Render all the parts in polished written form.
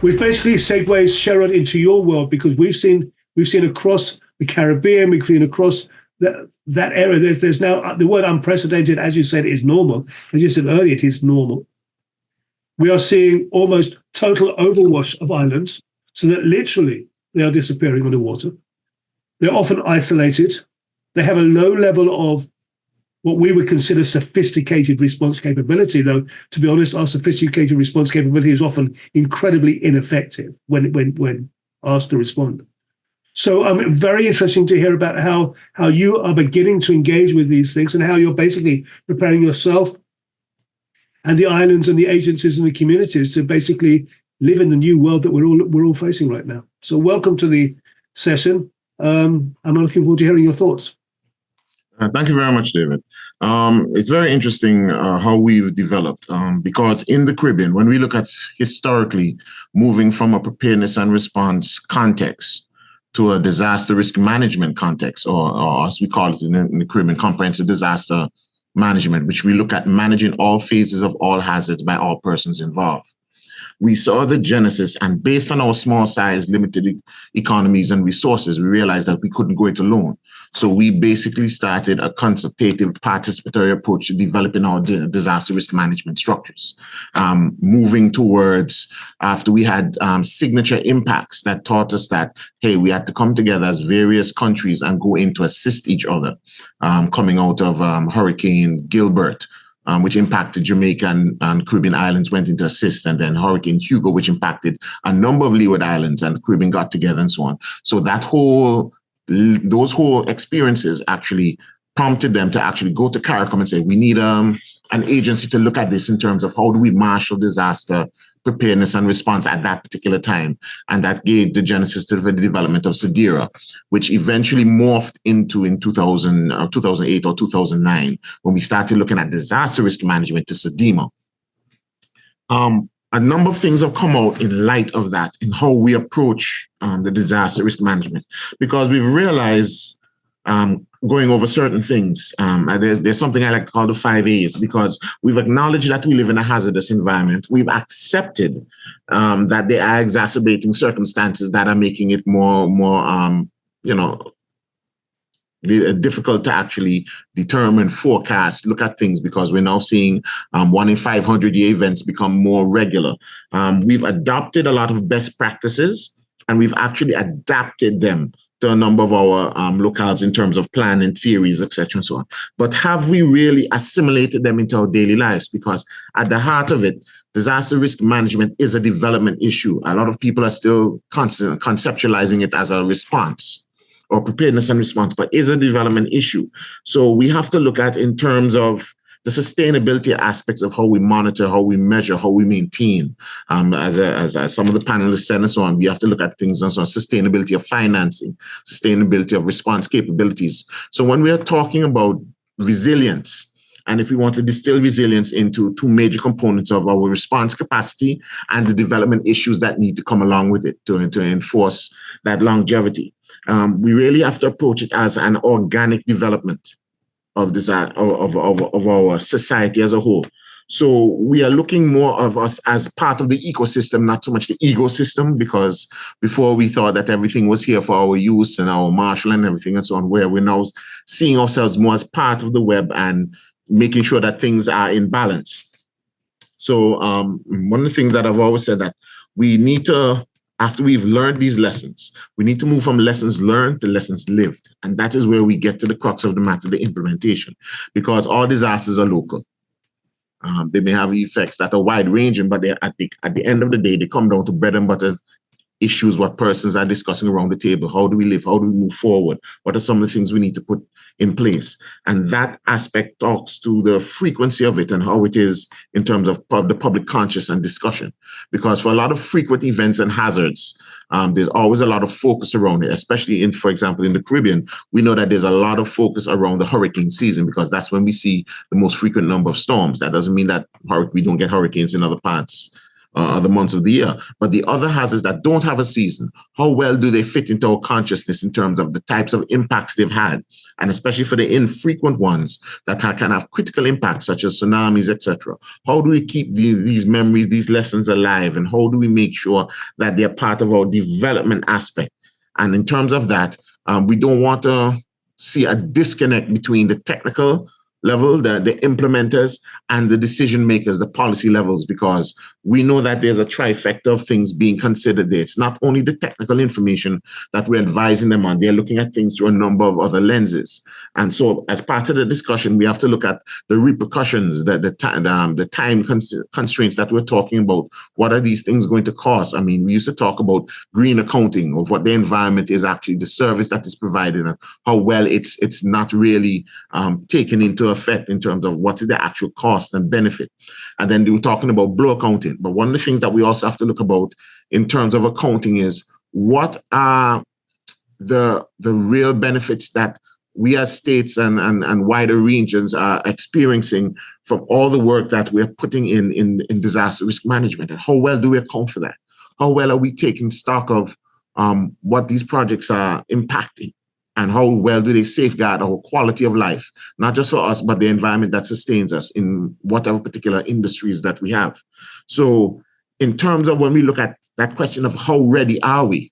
Which basically segues, Sherrod, into your world, because we've seen across the Caribbean, we've seen across that area. There's now the word unprecedented, as you said, is normal. As you said earlier, it is normal. We are seeing almost total overwash of islands, so that literally they are disappearing underwater. They're often isolated. They have a low level of what we would consider sophisticated response capability, though, to be honest, our sophisticated response capability is often incredibly ineffective when asked to respond. So very interesting to hear about how you are beginning to engage with these things and how you're basically preparing yourself and the islands and the agencies and the communities to basically live in the new world that we're all facing right now. So welcome to the session. I'm looking forward to hearing your thoughts. Thank you very much, David. It's very interesting how we've developed because in the Caribbean, when we look at historically moving from a preparedness and response context to a disaster risk management context, or as we call it in the Caribbean, comprehensive disaster management, which we look at managing all phases of all hazards by all persons involved. We saw the genesis, and based on our small size, limited economies and resources, we realized that we couldn't go it alone. So we basically started a consultative participatory approach to developing our disaster risk management structures, moving towards, after we had signature impacts that taught us that, hey, we had to come together as various countries and go in to assist each other, coming out of Hurricane Gilbert, which impacted Jamaica and Caribbean islands, went into assist, and then Hurricane Hugo, which impacted a number of Leeward islands, and the Caribbean got together and so on. So those whole experiences actually prompted them to actually go to CARICOM and say, we need an agency to look at this in terms of how do we marshal disaster preparedness and response at that particular time. And that gave the genesis to the development of SEDIRA, which eventually morphed into in 2008 or 2009, when we started looking at disaster risk management to SEDIMA. A number of things have come out in light of that, in how we approach the disaster risk management, because we've realized going over certain things. There's something I like to call the 5 A's, because we've acknowledged that we live in a hazardous environment. We've accepted that there are exacerbating circumstances that are making it more difficult to actually determine, forecast, look at things, because we're now seeing 1 in 500-year events become more regular. We've adopted a lot of best practices, and we've actually adapted them to a number of our locales in terms of planning, theories, etc., and so on. But have we really assimilated them into our daily lives? Because at the heart of it, disaster risk management is a development issue. A lot of people are still conceptualizing it as a response or preparedness and response, but is a development issue. So we have to look at in terms of the sustainability aspects of how we monitor, how we measure, how we maintain. As some of the panelists said and so on, we have to look at things on sustainability of financing, sustainability of response capabilities. So when we are talking about resilience, and if we want to distill resilience into 2 major components of our response capacity and the development issues that need to come along with it to enforce that longevity, we really have to approach it as an organic development of our society as a whole. So we are looking more of us as part of the ecosystem, not so much the ecosystem, because before we thought that everything was here for our use and our marshal and everything and so on, where we're now seeing ourselves more as part of the web and making sure that things are in balance. So one of the things that I've always said, that we need to, after we've learned these lessons, we need to move from lessons learned to lessons lived. And that is where we get to the crux of the matter, the implementation, because all disasters are local. They may have effects that are wide ranging, but at the end of the day, they come down to bread and butter issues, what persons are discussing around the table. How do we live? How do we move forward? What are some of the things we need to put in place? And that aspect talks to the frequency of it and how it is in terms of the public conscious and discussion. Because for a lot of frequent events and hazards, there's always a lot of focus around it, especially for example, in the Caribbean. We know that there's a lot of focus around the hurricane season, because that's when we see the most frequent number of storms. That doesn't mean that we don't get hurricanes in other parts other months of the year. But the other hazards that don't have a season, how well do they fit into our consciousness in terms of the types of impacts they've had, and especially for the infrequent ones that can have critical impacts, such as tsunamis, etc. How do we keep these memories, these lessons alive, and how do we make sure that they're part of our development aspect? And in terms of that, we don't want to see a disconnect between the technical level, the implementers, and the decision makers, the policy levels, because we know that there's a trifecta of things being considered there. It's not only the technical information that we're advising them on, they're looking at things through a number of other lenses. And so as part of the discussion, we have to look at the repercussions, the time constraints that we're talking about. What are these things going to cost? I mean, we used to talk about green accounting of what the environment is actually, the service that is provided, and how well it's not really taken into effect in terms of what is the actual cost and benefit. And then they were talking about blow accounting. But one of the things that we also have to look about in terms of accounting is what are the real benefits that we as states and wider regions are experiencing from all the work that we're putting in disaster risk management, and how well do we account for that? How well are we taking stock of what these projects are impacting? And how well do they safeguard our quality of life, not just for us, but the environment that sustains us in whatever particular industries that we have. So in terms of when we look at that question of how ready are we,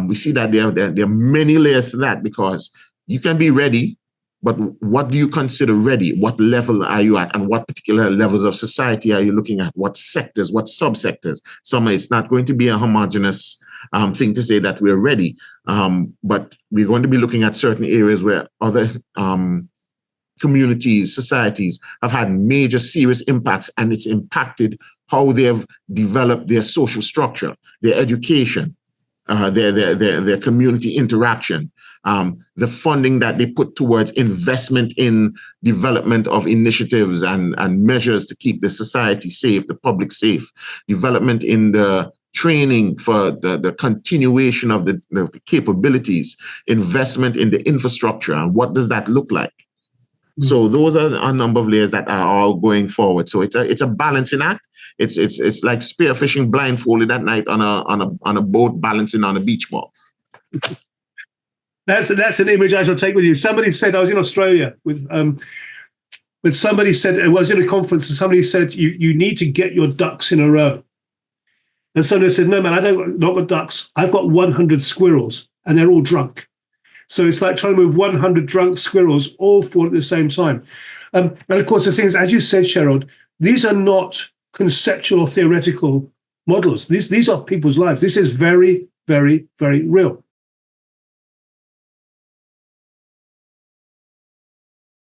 we see that there are many layers to that, because you can be ready, but what do you consider ready? What level are you at? And what particular levels of society are you looking at? What sectors, what subsectors? It's not going to be a homogeneous thing to say that we're ready, but we're going to be looking at certain areas where other communities, societies have had major serious impacts, and it's impacted how they have developed their social structure, their education, their community interaction, the funding that they put towards investment in development of initiatives and measures to keep the society safe, the public safe, development in the training for the continuation of the capabilities, investment in the infrastructure, and what does that look like? So those are a number of layers that are all going forward. So it's a balancing act. It's like spearfishing blindfolded at night on a boat balancing on a beach ball. That's an image I shall take with you. Somebody said, I was in Australia but somebody said, I was in a conference, and somebody said you need to get your ducks in a row. And somebody said, no, man, I don't not got ducks. I've got 100 squirrels, and they're all drunk. So it's like trying to move 100 drunk squirrels all forward at the same time. And of course, the thing is, as you said, Sherrod, these are not conceptual or theoretical models. These are people's lives. This is very, very, very real.